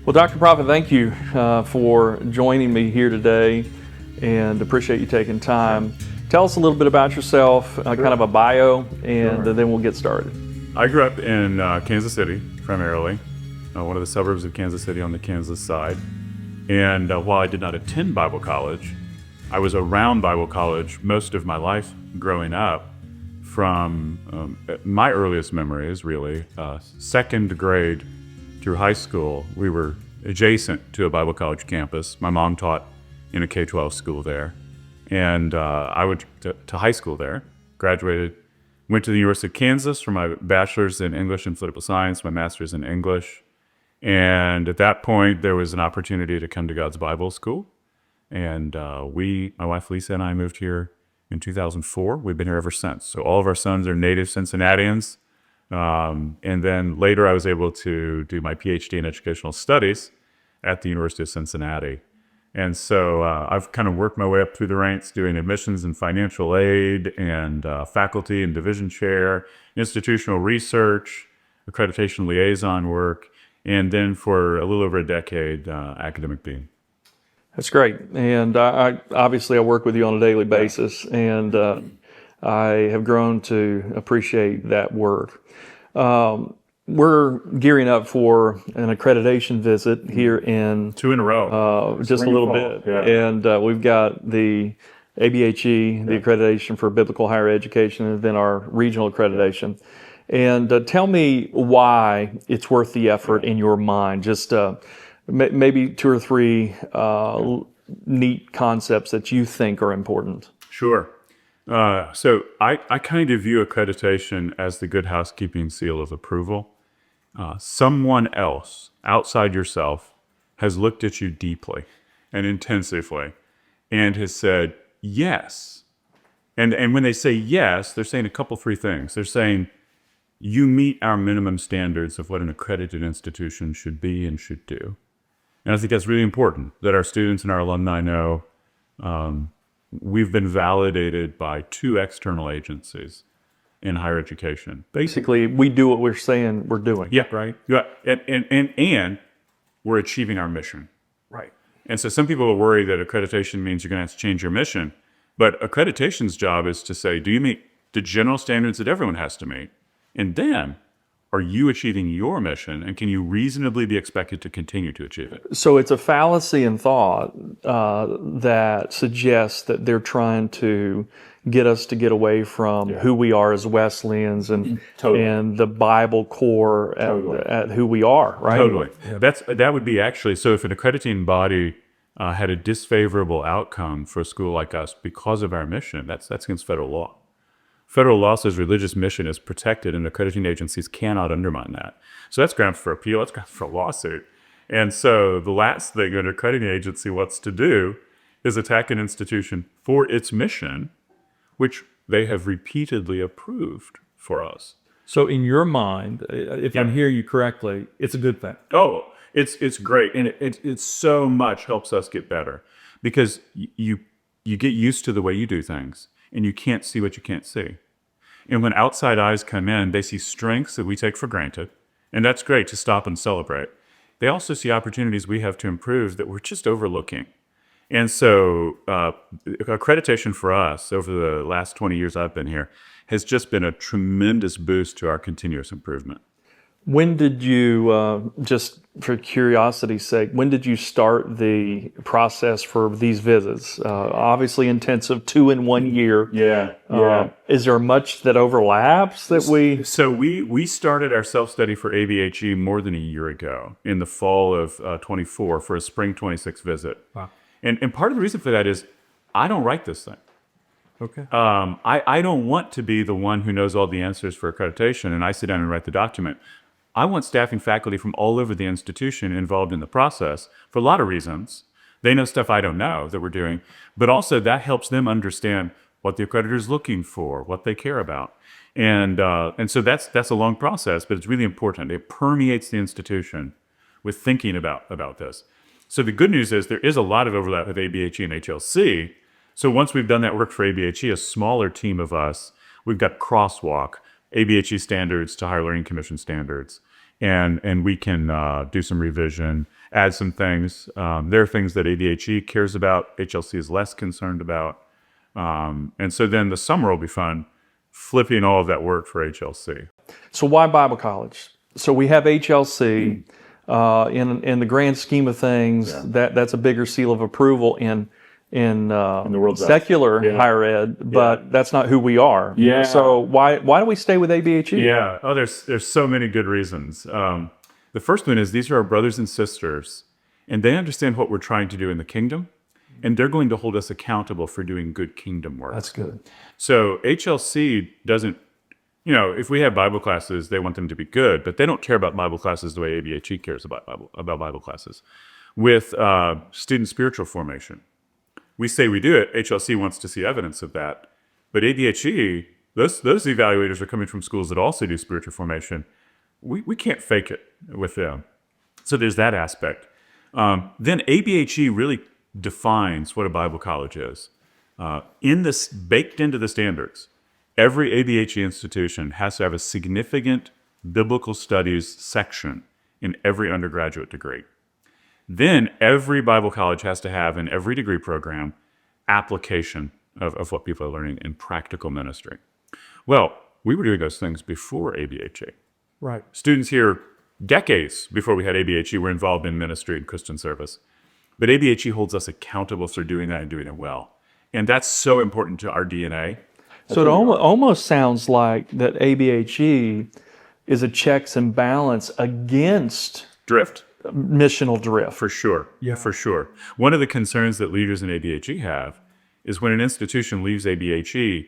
Well, Dr. Profitt, thank you for joining me here today, and appreciate you taking time. Tell us a little bit about yourself, kind of a bio, and then we'll get started. I grew up in Kansas City, primarily, one of the suburbs of Kansas City on the Kansas side. And while I did not attend Bible college, I was around Bible college most of my life growing up. From my earliest memories, really, second grade through high school, we were adjacent to a Bible college campus. My mom taught in a K-12 school there, and I went to high school there, graduated, went to the University of Kansas for my bachelor's in English and political science, my master's in English. And at that point, there was an opportunity to come to God's Bible School. And my wife Lisa and I moved here in 2004. We've been here ever since. So all of our sons are native Cincinnatians. And then later I was able to do my PhD in educational studies at the University of Cincinnati. And so I've kind of worked my way up through the ranks doing admissions and financial aid and faculty and division chair, institutional research, accreditation liaison work, and then for a little over a decade, academic dean. That's great. And I obviously work with you on a daily basis, and I have grown to appreciate that work. We're gearing up for an accreditation visit here in 2 in a row, just a little bit. Yeah. And we've got the ABHE, the Accreditation for Biblical Higher Education, and then our regional accreditation. And tell me why it's worth the effort in your mind. Just maybe 2 or 3 neat concepts that you think are important. Sure. So I kind of view accreditation as the good housekeeping seal of approval. Someone else outside yourself has looked at you deeply and intensively and has said, yes. And when they say yes, they're saying a couple, 3 things. They're saying, you meet our minimum standards of what an accredited institution should be and should do. And I think that's really important, that our students and our alumni know we've been validated by 2 external agencies in higher education. Basically, we do what we're saying we're doing. Yeah, right. Yeah, and we're achieving our mission. Right. And so some people are worried that accreditation means you're going to have to change your mission. But accreditation's job is to say, do you meet the general standards that everyone has to meet? And then, are you achieving your mission, and can you reasonably be expected to continue to achieve it? So it's a fallacy in thought that suggests that they're trying to get us to get away from who we are as Wesleyans and the Bible core at who we are, right? Totally. Yeah. That would be actually, so if an accrediting body had a disfavorable outcome for a school like us because of our mission, that's against federal law. Federal law says religious mission is protected, and accrediting agencies cannot undermine that. So that's grounds for appeal. That's grounds for a lawsuit. And so the last thing an accrediting agency wants to do is attack an institution for its mission, which they have repeatedly approved for us. So in your mind, if I'm hearing you correctly, it's a good thing. Oh, it's great. And it so much helps us get better because you get used to the way you do things. And you can't see what you can't see. And when outside eyes come in, they see strengths that we take for granted, and that's great to stop and celebrate. They also see opportunities we have to improve that we're just overlooking. And so accreditation for us over the last 20 years I've been here has just been a tremendous boost to our continuous improvement. When did you, just for curiosity's sake, when did you start the process for these visits? Obviously intensive, 2 in 1 year. Yeah. Is there much that overlaps that we... So we started our self-study for ABHE more than a year ago in the fall of 24 for a spring 26 visit. Wow. And part of the reason for that is I don't write this thing. Okay. I don't want to be the one who knows all the answers for accreditation and I sit down and write the document. I want staff and faculty from all over the institution involved in the process for a lot of reasons. They know stuff I don't know that we're doing, but also that helps them understand what the accreditor is looking for, what they care about. And so that's a long process, but it's really important. It permeates the institution with thinking about this. So the good news is there is a lot of overlap with ABHE and HLC. So once we've done that work for ABHE, a smaller team of us, we've got crosswalk, ABHE standards to Higher Learning Commission standards. And we can do some revision, add some things. There are things that ABHE cares about, HLC is less concerned about. And so then the summer will be fun, flipping all of that work for HLC. So why Bible college? So we have HLC. In the grand scheme of things, that's a bigger seal of approval in the world's secular higher ed, but that's not who we are. Yeah. So why do we stay with ABHE? Yeah. Oh, there's so many good reasons. The first one is these are our brothers and sisters, and they understand what we're trying to do in the kingdom, and they're going to hold us accountable for doing good kingdom work. That's good. So HLC doesn't, if we have Bible classes, they want them to be good, but they don't care about Bible classes the way ABHE cares about Bible classes. With student spiritual formation, we say we do it. HLC wants to see evidence of that. But ABHE, those evaluators are coming from schools that also do spiritual formation. We can't fake it with them. So there's that aspect. Then ABHE really defines what a Bible college is. Baked into the standards, every ABHE institution has to have a significant biblical studies section in every undergraduate degree. Then every Bible college has to have in every degree program application of what people are learning in practical ministry. Well, we were doing those things before ABHE. Right. Students here, decades before we had ABHE, were involved in ministry and Christian service. But ABHE holds us accountable for doing that and doing it well. And that's so important to our DNA. So it almost sounds like that ABHE is a checks and balance against Drift. Missional drift. For sure. Yeah, for sure. One of the concerns that leaders in ABHE have is when an institution leaves ABHE,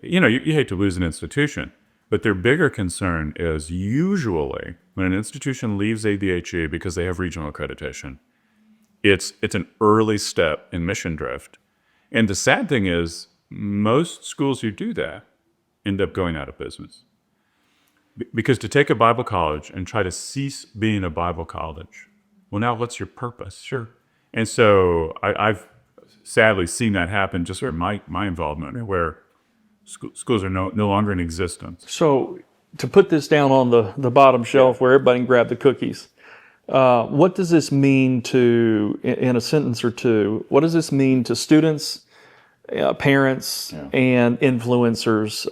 you hate to lose an institution, but their bigger concern is usually when an institution leaves ABHE because they have regional accreditation, it's an early step in mission drift. And the sad thing is most schools who do that end up going out of business. Because to take a Bible college and try to cease being a Bible college, well, now what's your purpose? Sure. And so I've sadly seen that happen just in my involvement, where schools are no longer in existence. So to put this down on the bottom shelf where everybody can grab the cookies, what does this mean in a sentence or two, what does this mean to students, parents, and influencers,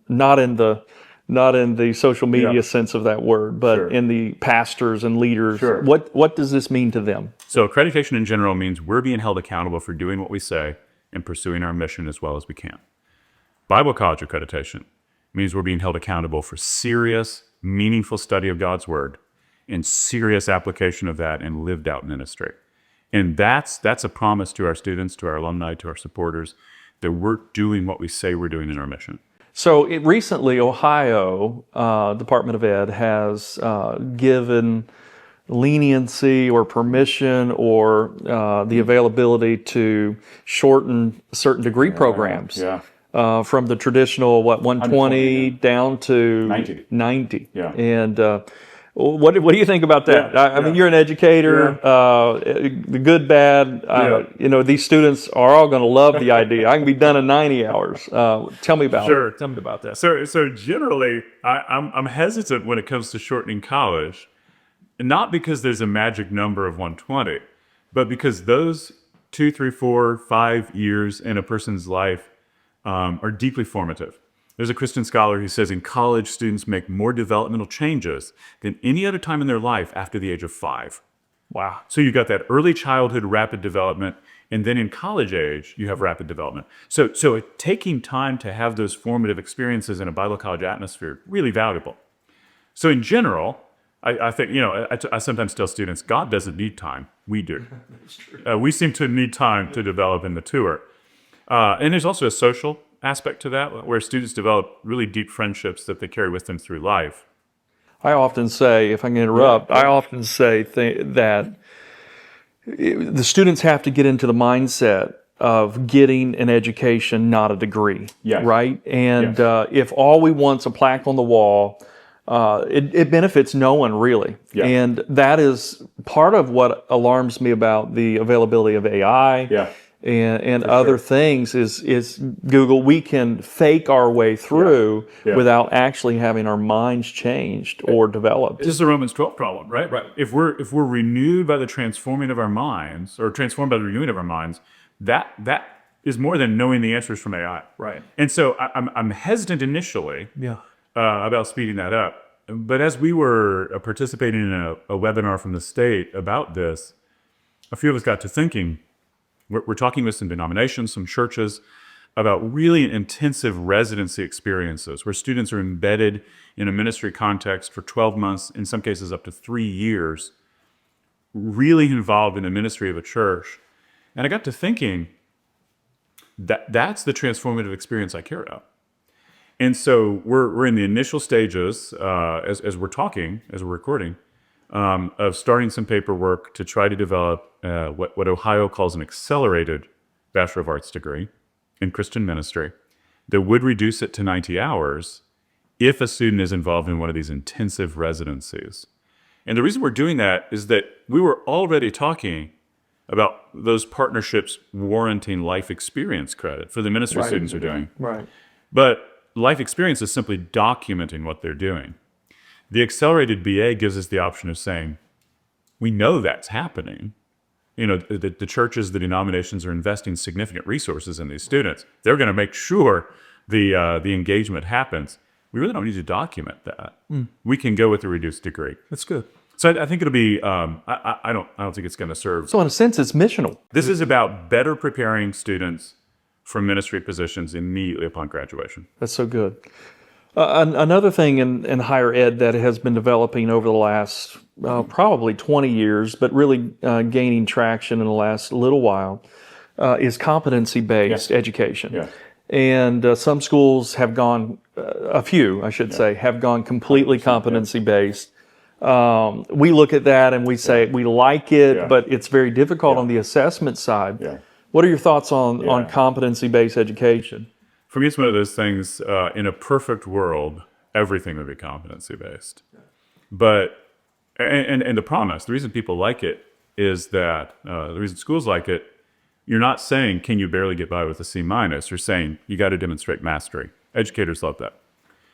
not in the social media sense of that word, but in the pastors and leaders? What does this mean to them? So accreditation in general means we're being held accountable for doing what we say and pursuing our mission as well as we can. Bible college accreditation means we're being held accountable for serious, meaningful study of God's word and serious application of that in lived out ministry. And that's a promise to our students, to our alumni, to our supporters, that we're doing what we say we're doing in our mission. So recently, Ohio Department of Ed has given leniency or permission or the availability to shorten certain degree programs from the traditional, 120 down to 90. Yeah. And what do you think about that? I mean, you're an educator, the good, bad, these students are all going to love the idea. I can be done in 90 hours. Tell me about it. Sure, tell me about that. So generally, I'm hesitant when it comes to shortening college, not because there's a magic number of 120, but because those 2, 3, 4, 5 years in a person's life are deeply formative. There's a Christian scholar who says in college, students make more developmental changes than any other time in their life after the age of 5. Wow. So you got that early childhood rapid development, and then in college age, you have rapid development. So taking time to have those formative experiences in a Bible college atmosphere, really valuable. So in general, I think, I sometimes tell students, God doesn't need time. We do. That's true. We seem to need time to develop in the tour. And there's also a social aspect to that, where students develop really deep friendships that they carry with them through life. I often say, if I can interrupt, I often say that the students have to get into the mindset of getting an education, not a degree, right? And if all we want is a plaque on the wall, it benefits no one, really. And that is part of what alarms me about the availability of AI and other things is Google. We can fake our way through without actually having our minds changed or developed. This is the Romans 12 problem, right? Right. If we're renewed by the transforming of our minds, or transformed by the renewing of our minds, that is more than knowing the answers from AI. Right. And so I'm hesitant initially about speeding that up. But as we were participating in a webinar from the state about this, a few of us got to thinking. We're talking with some denominations, some churches, about really intensive residency experiences where students are embedded in a ministry context for 12 months, in some cases up to 3 years, really involved in the ministry of a church. And I got to thinking, that's the transformative experience I care about. And so we're in the initial stages, as we're talking, as we're recording, of starting some paperwork to try to develop what Ohio calls an accelerated Bachelor of Arts degree in Christian ministry that would reduce it to 90 hours if a student is involved in one of these intensive residencies. And the reason we're doing that is that we were already talking about those partnerships warranting life experience credit for the ministry students are doing. Right. But life experience is simply documenting what they're doing. The accelerated BA gives us the option of saying, we know that's happening. You know, the churches, the denominations are investing significant resources in these students. They're going to make sure the engagement happens. We really don't need to document that. We can go with a reduced degree. That's good. So I think it'll be. I don't think it's going to serve. So in a sense, it's missional. This is about better preparing students for ministry positions immediately upon graduation. That's so good. Another thing in higher ed that has been developing over the last probably 20 years, but really gaining traction in the last little while, is competency-based education. Yeah. And some schools have gone, a few, I should say, have gone completely competency-based. We look at that and we say we like it, but it's very difficult on the assessment side. Yeah. What are your thoughts on competency-based education? For me, it's one of those things, in a perfect world, everything would be competency-based. But, and the promise, the reason people like it is that, the reason schools like it, you're not saying, can you barely get by with a C-? You're saying, you got to demonstrate mastery. Educators love that.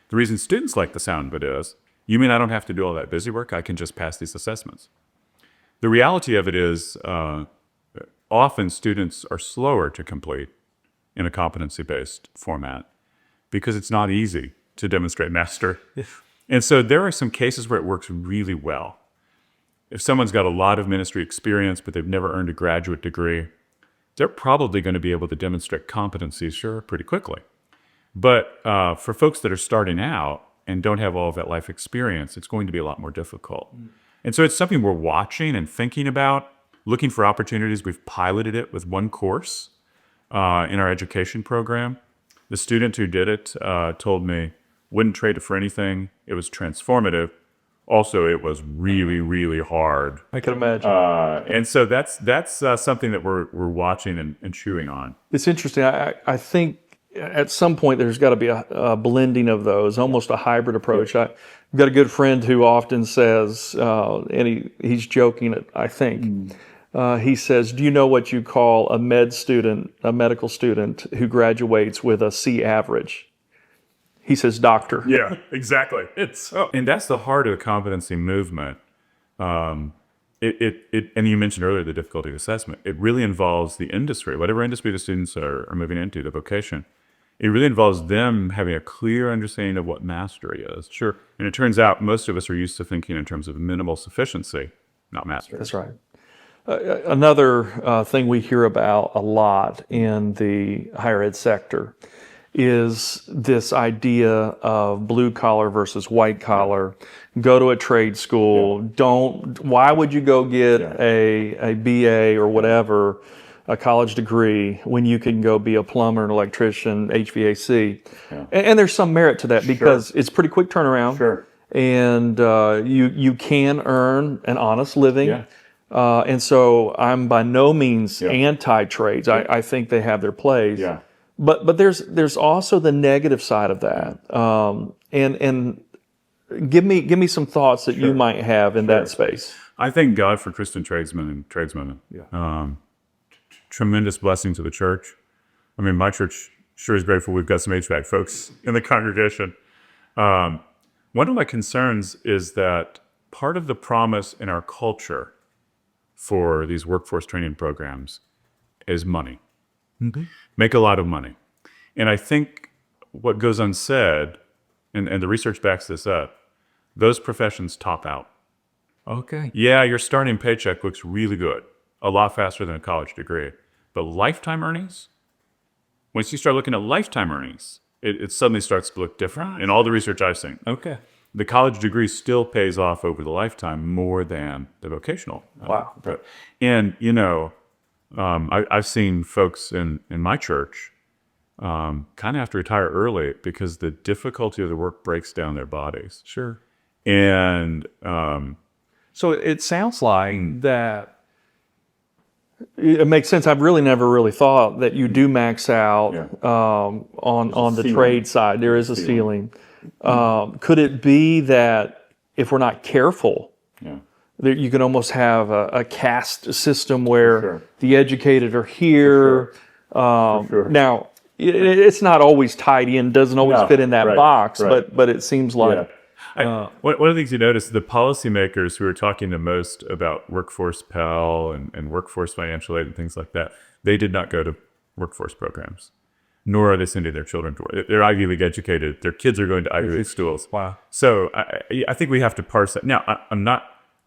The reason students like the sound of it is, you mean I don't have to do all that busy work? I can just pass these assessments. The reality of it is, often students are slower to complete in a competency-based format because it's not easy to demonstrate mastery. And so there are some cases where it works really well. If someone's got a lot of ministry experience, but they've never earned a graduate degree, they're probably going to be able to demonstrate competencies, sure, pretty quickly. But for folks that are starting out and don't have all of that life experience, it's going to be a lot more difficult. And so it's something we're watching and thinking about, looking for opportunities. We've piloted it with one course in our education program. The student who did it told me, wouldn't trade it for anything. It was transformative. Also, it was really, really hard. I can imagine. And so that's something that we're watching and chewing on. It's interesting. I think at some point there's got to be a blending of those, almost a hybrid approach. I've got a good friend who often says, and he's joking, I think, he says, do you know what you call a medical student who graduates with a C average? He says, doctor. Yeah, exactly. And that's the heart of the competency movement. And you mentioned earlier the difficulty of assessment. It really involves the industry, whatever industry the students are moving into, the vocation. It really involves them having a clear understanding of what mastery is. Sure. And it turns out most of us are used to thinking in terms of minimal sufficiency, not mastery. That's right. Another thing we hear about a lot in the higher ed sector is this idea of blue collar versus white collar. Go to a trade school. Why would you go get a BA or whatever, a college degree, when you can go be a plumber, an electrician, HVAC? And there's some merit to that because it's pretty quick turnaround. Sure. And you can earn an honest living. And so I'm by no means anti-trades. I think they have their place. But there's also the negative side of that. And give me some thoughts that you might have in that space. I thank God for Christian tradesmen and tradeswomen. tremendous blessing to the church. I mean, my church sure is grateful we've got some HVAC folks in the congregation. One of my concerns is that part of the promise in our culture for these workforce training programs is money. Mm-hmm. Make a lot of money. And I think what goes unsaid, and the research backs this up, those professions top out. Okay. Yeah, your starting paycheck looks really good, a lot faster than a college degree. But lifetime earnings, once you start looking at lifetime earnings, it suddenly starts to look different in all the research I've seen. Okay. The college degree still pays off over the lifetime more than the vocational. Wow. And, I've seen folks in my church kind of have to retire early because the difficulty of the work breaks down their bodies. Sure. And So it sounds like that. It makes sense. I've really never really thought that you do max out on the trade side. There is a ceiling. Could it be that if we're not careful, that you can almost have a caste system where the educated are here? Now, it's not always tied in, doesn't always fit in that box, but it seems like. One of the things you notice, the policymakers who are talking the most about workforce Pell and workforce financial aid and things like that, they did not go to workforce programs, nor are they sending their children to work. They're Ivy League educated. Their kids are going to Ivy League schools. Wow. So I think we have to parse that. Now,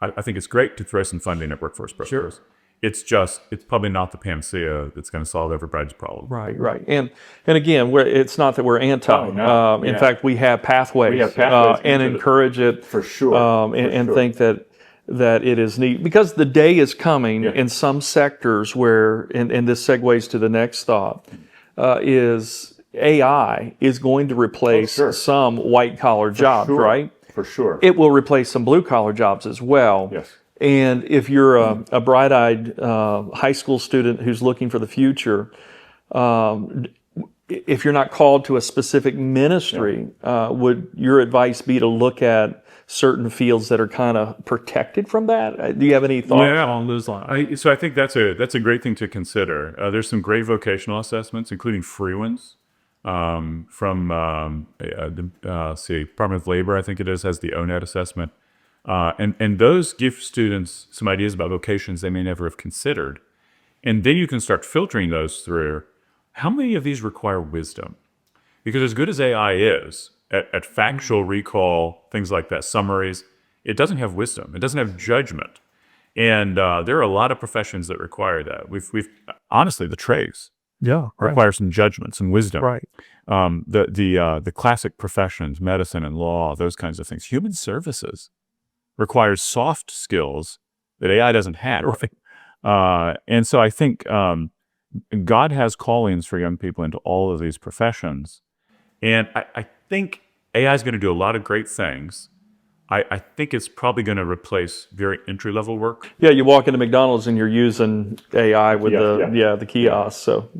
I think it's great to throw some funding at workforce programs. Sure. It's probably not the panacea that's going to solve everybody's problem. Right. And again, it's not that we're anti. In fact, we have pathways, and encourage it for sure. And think that it is neat, because the day is coming in some sectors where, and this segues to the next thought, is AI is going to replace some white collar jobs, right? For sure. It will replace some blue collar jobs as well. Yes. And if you're a bright-eyed high school student who's looking for the future, if you're not called to a specific ministry, would your advice be to look at certain fields that are kind of protected from that? Do you have any thoughts along those lines? So I think that's a great thing to consider. There's some great vocational assessments, including free ones from the Department of Labor, I think it is, has the ONET assessment. And those give students some ideas about vocations they may never have considered. And then you can start filtering those through. How many of these require wisdom? Because as good as AI is at factual recall, things like that, summaries, it doesn't have wisdom. It doesn't have judgment. And there are a lot of professions that require that. We've honestly, the trades require some judgment, some wisdom. Right. The classic professions, medicine and law, those kinds of things. Human services requires soft skills that AI doesn't have. Right. And so I think God has callings for young people into all of these professions. And I think AI is going to do a lot of great things. I think it's probably going to replace very entry-level work. Yeah, you walk into McDonald's and you're using AI with the kiosk. So,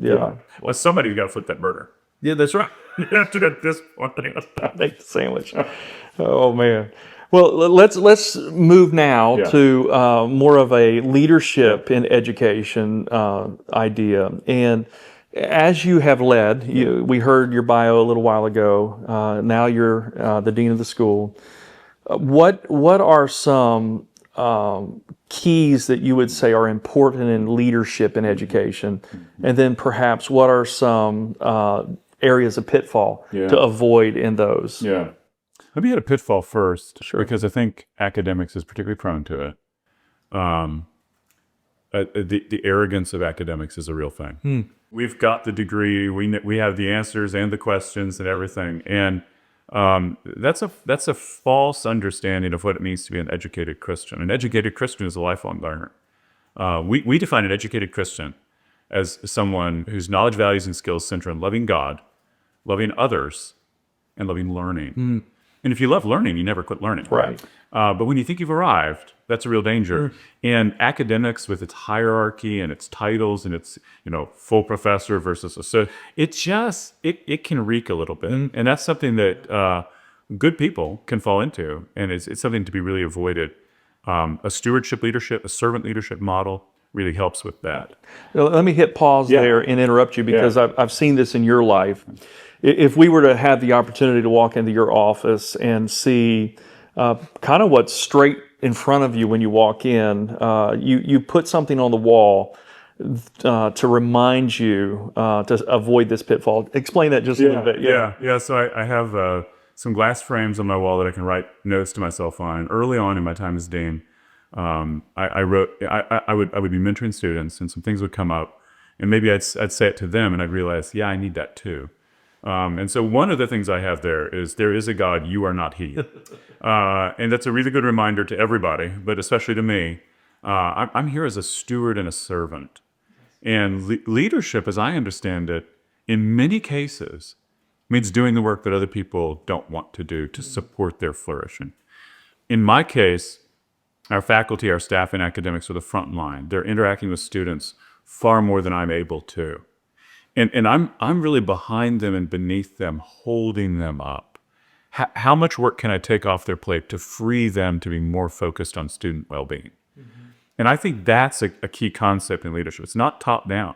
Well, somebody's got to flip that burger. Yeah, that's right. You have to get this one thing. Make the sandwich. Oh, man. Well, let's move now to more of a leadership in education idea. And as you have led, we heard your bio a little while ago. Now you're the dean of the school. What are some keys that you would say are important in leadership in education? And then perhaps what are some areas of pitfall to avoid in those? Yeah. Let me hit a pitfall first, because I think academics is particularly prone to it. The arrogance of academics is a real thing. We've got the degree, we have the answers and the questions and everything, and that's a false understanding of what it means to be an educated Christian. An educated Christian is a lifelong learner. We define an educated Christian as someone whose knowledge, values, and skills center on loving God, loving others, and loving learning. And if you love learning, you never quit learning. Right. But when you think you've arrived, that's a real danger. And academics, with its hierarchy and its titles and its full professor versus associate, it can reek a little bit. And that's something that good people can fall into. And it's something to be really avoided. A stewardship leadership, a servant leadership model really helps with that. Now, let me hit pause there and interrupt you because I've seen this in your life. If we were to have the opportunity to walk into your office and see kind of what's straight in front of you when you walk in, you put something on the wall to remind you to avoid this pitfall. Explain that just a little bit. Yeah. So I have some glass frames on my wall that I can write notes to myself on. Early on in my time as dean, I would be mentoring students, and some things would come up, and maybe I'd say it to them, and I'd realize, I need that too. And so one of the things I have there is a God, you are not He. And that's a really good reminder to everybody, but especially to me. I'm here as a steward and a servant. And leadership, as I understand it, in many cases, means doing the work that other people don't want to do to support their flourishing. In my case, our faculty, our staff, and academics are the front line. They're interacting with students far more than I'm able to. And I'm really behind them and beneath them, holding them up. How much work can I take off their plate to free them to be more focused on student well-being? And I think that's a key concept in leadership. It's not top down.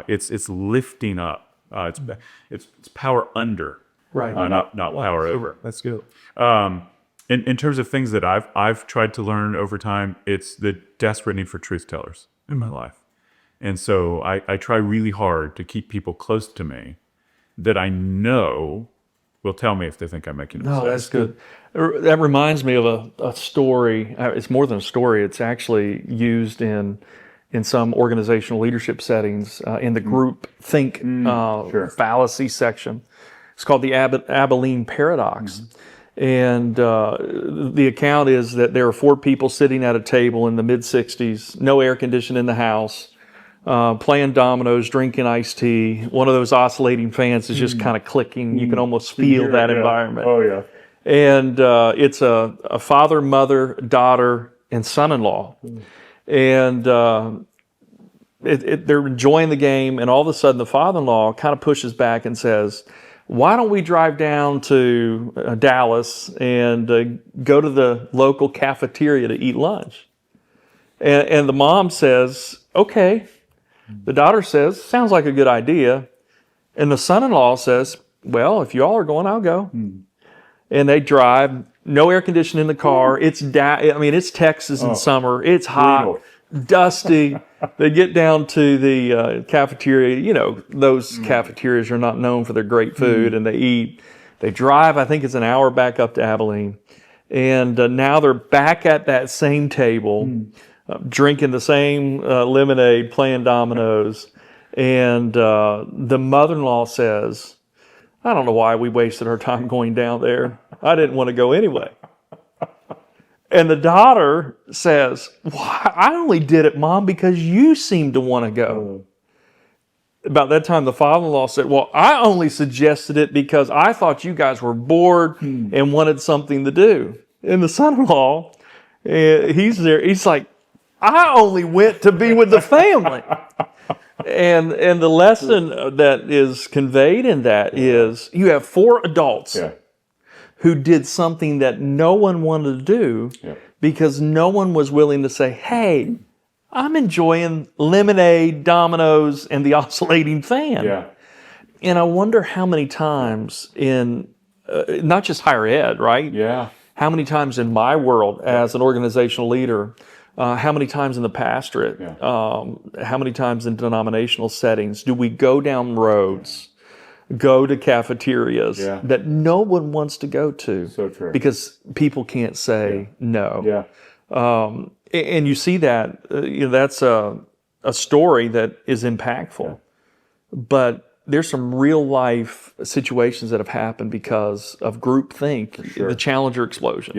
It's lifting up. It's power under, Right. Not power over. That's good. In terms of things that I've tried to learn over time, it's the desperate need for truth tellers in my life. And so I try really hard to keep people close to me that I know will tell me if they think I'm making a mistake. No, that's good. That reminds me of a story. It's more than a story. It's actually used in some organizational leadership settings in the group think fallacy section. It's called the Abilene Paradox. And the account is that there are 4 people sitting at a table in the mid-60s, no air conditioning in the house, playing dominoes, drinking iced tea. One of those oscillating fans is just kind of clicking. You can almost feel that environment. Oh, yeah. And it's a father, mother, daughter, and son-in-law. And they're enjoying the game, and all of a sudden the father-in-law kind of pushes back and says, why don't we drive down to Dallas and go to the local cafeteria to eat lunch? And the mom says, okay. The daughter says, sounds like a good idea. And the son-in-law says, well, if you all are going, I'll go. And they drive, no air conditioning in the car. It's Texas in summer. It's hot, dusty. They get down to the cafeteria. You know, those cafeterias are not known for their great food, and they eat. They drive, I think it's an hour back up to Abilene. And now they're back at that same table, drinking the same lemonade, playing dominoes. And the mother-in-law says, I don't know why we wasted our time going down there. I didn't want to go anyway. And the daughter says, well, I only did it, Mom, because you seemed to want to go. About that time, the father-in-law said, well, I only suggested it because I thought you guys were bored and wanted something to do. And the son-in-law, he's there. He's like, I only went to be with the family. And the lesson that is conveyed in that is you have 4 adults who did something that no one wanted to do because no one was willing to say, hey, I'm enjoying lemonade, dominoes, and the oscillating fan. And I wonder how many times in, not just higher ed, right? How many times in my world as an organizational leader, how many times in the pastorate, how many times in denominational settings do we go down roads, go to cafeterias that no one wants to go to because people can't say no. And you see that, that's a story that is impactful. But there's some real life situations that have happened because of groupthink, the Challenger explosion.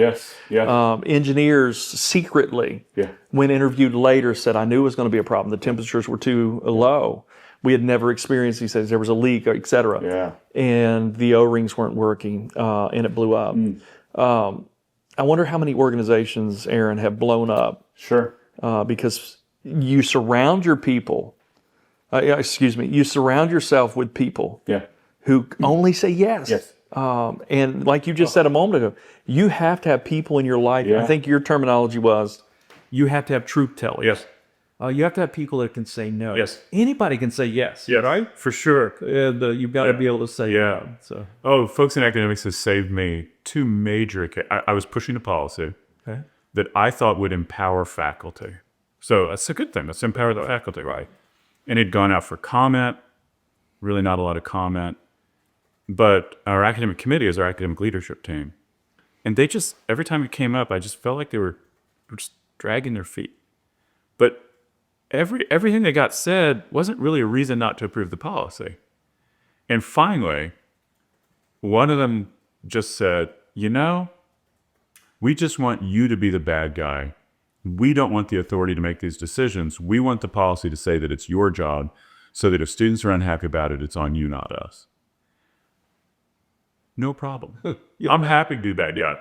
Engineers secretly, when interviewed later, said, I knew it was going to be a problem. The temperatures were too low. We had never experienced, he says, there was a leak, et cetera. And the O-rings weren't working, and it blew up. I wonder how many organizations, Aaron, have blown up. Because you surround your people, you surround yourself with people who only say yes. And like you just said a moment ago, you have to have people in your life. I think your terminology was, you have to have truth tellers. you have to have people that can say no. Yes. Anybody can say yes, Yes, right? for sure. And you've got to be able to say Yeah. no. So, Oh, folks in academics has saved me two major. I was pushing a policy okay. that I thought would empower faculty. So that's a good thing. Let's empower the faculty, right? And it'd gone out for comment. Really, not a lot of comment. But our academic committee is our academic leadership team, and they just every time it came up, I just felt like they were just dragging their feet. But everything that got said wasn't really a reason not to approve the policy. And finally, one of them just said, we just want you to be the bad guy. We don't want the authority to make these decisions. We want the policy to say that it's your job, so that if students are unhappy about it, it's on you, not us. No problem. I'm happy to do that, yeah.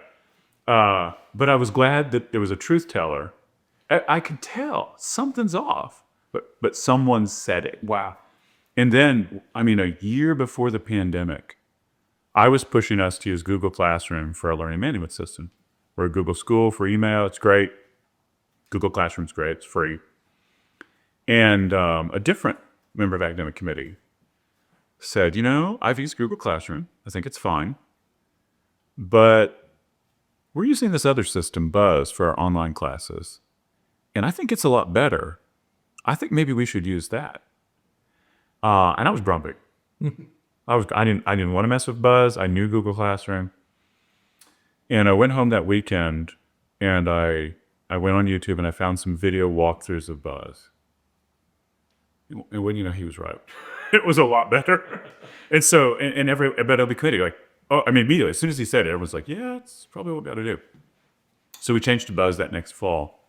But I was glad that there was a truth teller. I could tell something's off, but someone said it. Wow. And then, a year before the pandemic, I was pushing us to use Google Classroom for our learning management system. We're a Google School for email. It's great. Google Classroom's great. It's free. And a different member of academic committee said, I've used Google Classroom. I think it's fine. But we're using this other system, Buzz, for our online classes. And I think it's a lot better. I think maybe we should use that. And I was grumpy. I didn't want to mess with Buzz. I knew Google Classroom. And I went home that weekend and I went on YouTube and I found some video walkthroughs of Buzz. And when he was right. It was a lot better. And so, but every committee, immediately, as soon as he said it, everyone's like, yeah, it's probably what we got to do. So we changed to Buzz that next fall.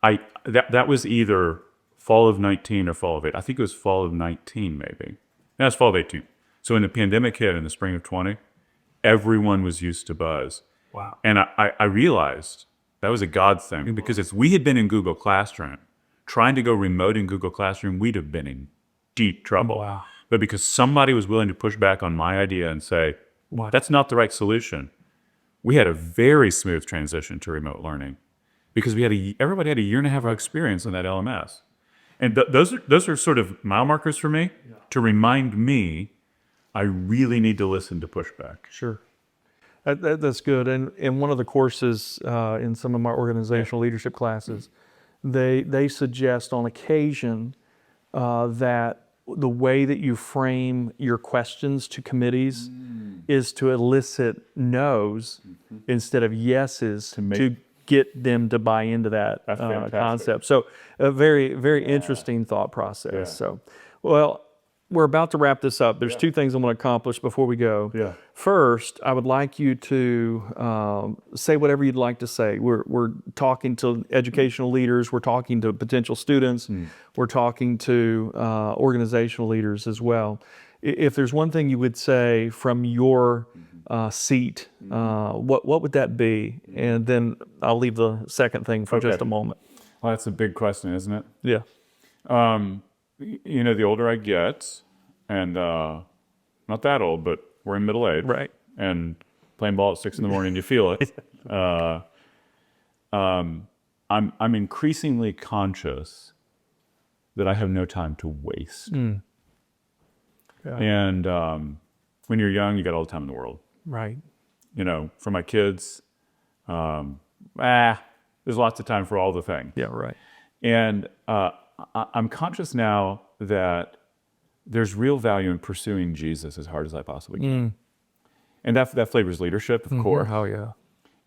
That was either fall of 19 or fall of 8. I think it was fall of 19, maybe. That's fall of 18. So when the pandemic hit in the spring of 20, everyone was used to Buzz. Wow. And I realized that was a God thing, because if we had been in Google Classroom, trying to go remote in Google Classroom, we'd have been in deep trouble. Wow. But because somebody was willing to push back on my idea and say, that's not the right solution, we had a very smooth transition to remote learning, because everybody had a year and a half of experience in that LMS. And those are sort of mile markers for me to remind me I really need to listen to pushback. Sure. That's good. And in one of the courses in some of my organizational leadership classes, they suggest on occasion that the way that you frame your questions to committees is to elicit no's instead of yeses to get them to buy into that concept. So a very, very interesting thought process. Yeah. So, well, we're about to wrap this up. There's two things I want to accomplish before we go. Yeah. First, I would like you to say whatever you'd like to say. We're talking to educational leaders. We're talking to potential students. We're talking to organizational leaders as well. If there's one thing you would say from your seat, what would that be? And then I'll leave the second thing for just a moment. Well, that's a big question, isn't it? Yeah. The older I get, and not that old, but we're in middle age, Right. and playing ball at 6 a.m, you feel it. I'm increasingly conscious that I have no time to waste. Yeah. And when you're young, you got all the time in the world. Right. For my kids, there's lots of time for all the things. Yeah, right. And I'm conscious now that there's real value in pursuing Jesus as hard as I possibly can. And that flavors leadership, of course. Oh, yeah.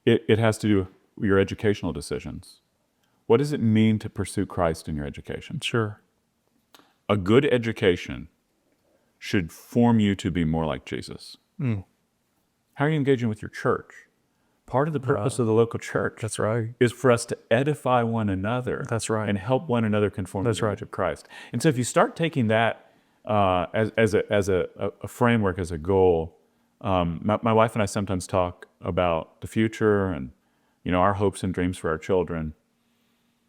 It has to do with your educational decisions. What does it mean to pursue Christ in your education? Sure. A good education should form you to be more like Jesus. How are you engaging with your church? Part of the purpose of the local church That's right. is for us to edify one another. That's right. And help one another conform That's to the right. image of Christ. And so if you start taking that as a framework, as a goal, my wife and I sometimes talk about the future and our hopes and dreams for our children.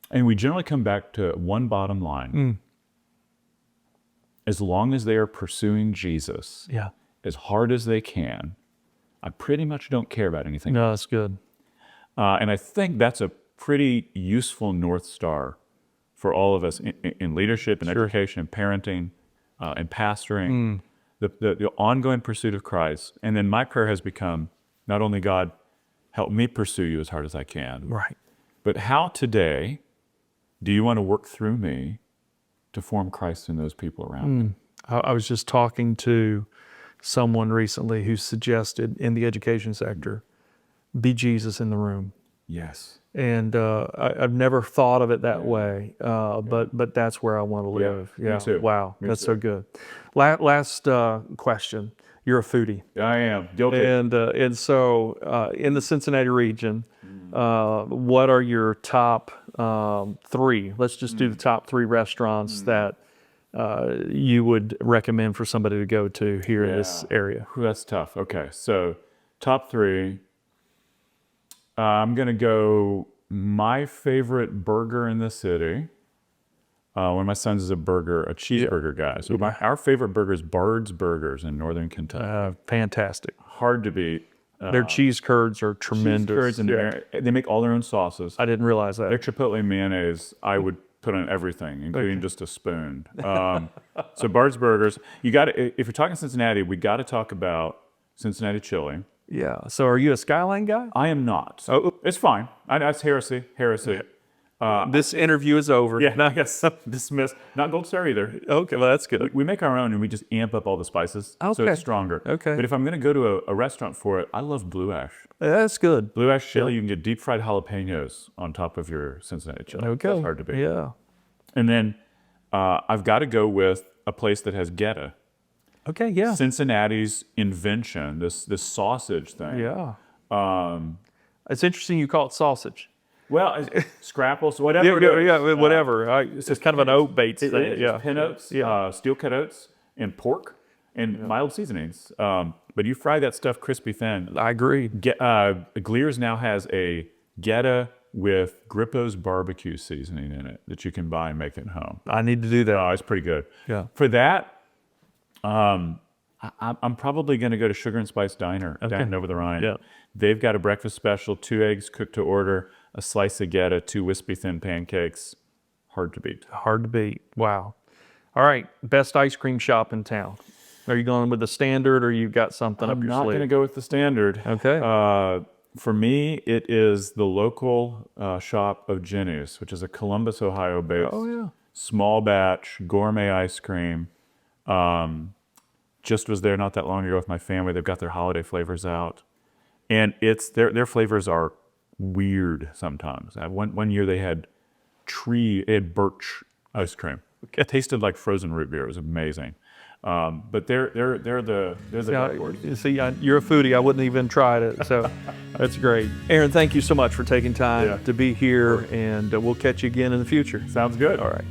And we generally come back to one bottom line. As long as they are pursuing Jesus as hard as they can, I pretty much don't care about anything. No, that's good. And I think that's a pretty useful North Star for all of us in leadership and education and parenting and pastoring, the ongoing pursuit of Christ. And then my prayer has become, not only God, help me pursue you as hard as I can, Right. but how today do you want to work through me to form Christ in those people around me? I was just talking to someone recently who suggested in the education sector, be Jesus in the room. Yes. And I've never thought of it that way, but that's where I want to live. me too. Wow, Me that's too. so good. Last question. You're a foodie. I am. Guilty. And so in the Cincinnati region, what are your top three? Let's just do the top three restaurants that you would recommend for somebody to go to here in this area. Ooh, that's tough. Okay, so top three. I'm going to go my favorite burger in the city. One of my sons is a cheeseburger guy. So our favorite burger is Bard's Burgers in Northern Kentucky. Fantastic. Hard to beat. Their cheese curds are tremendous. Cheese curds and they make all their own sauces. I didn't realize that. Their chipotle mayonnaise, I would put on everything, including just a spoon. So Bard's Burgers. You got if you're talking Cincinnati, we got to talk about Cincinnati chili. Yeah. So are you a Skyline guy? I am not. Oh, it's fine. That's heresy. This interview is over. Yeah, I guess dismissed. Not Gold Star either. Okay, well, that's good. We make our own and we just amp up all the spices, so Okay. it's stronger. Okay. But if I'm going to go to a restaurant for it, I love Blue Ash. That's good. Blue Ash chili, you can get deep fried jalapenos on top of your Cincinnati chili. Okay. That's hard to beat. Yeah. And then I've got to go with a place that has Geta. Okay, yeah. Cincinnati's invention, this sausage thing. Yeah. It's interesting you call it sausage. Well, scrapples, whatever it is. Yeah, whatever. It's kind of an oat bait thing. It is. Yeah. Pin oats, Yeah. steel cut oats, and pork, and mild seasonings. But you fry that stuff crispy thin. I agree. Glears now has a Geta with Grippo's barbecue seasoning in it that you can buy and make at home. I need to do that. Oh, it's pretty good. Yeah. For that, I'm probably going to go to Sugar and Spice Diner down over the Rhine. Yeah. They've got a breakfast special, 2 eggs cooked to order, a slice of Geta, 2 wispy thin pancakes. Hard to beat. Hard to beat. Wow. All right. Best ice cream shop in town. Are you going with the standard or you've got something up I'm your not sleeve? going to go with the standard. Okay. For me, it is the local shop of Jenny's, which is a Columbus, Ohio-based small batch gourmet ice cream. Just was there not that long ago with my family. They've got their holiday flavors out, and it's their flavors are weird sometimes. One year they had birch ice cream. It tasted like frozen root beer. It was amazing. But they're the dark horse. You see, you're a foodie. I wouldn't even tried it, so that's great. Aaron, thank you so much for taking time to be here, and we'll catch you again in the future. Sounds good. All right.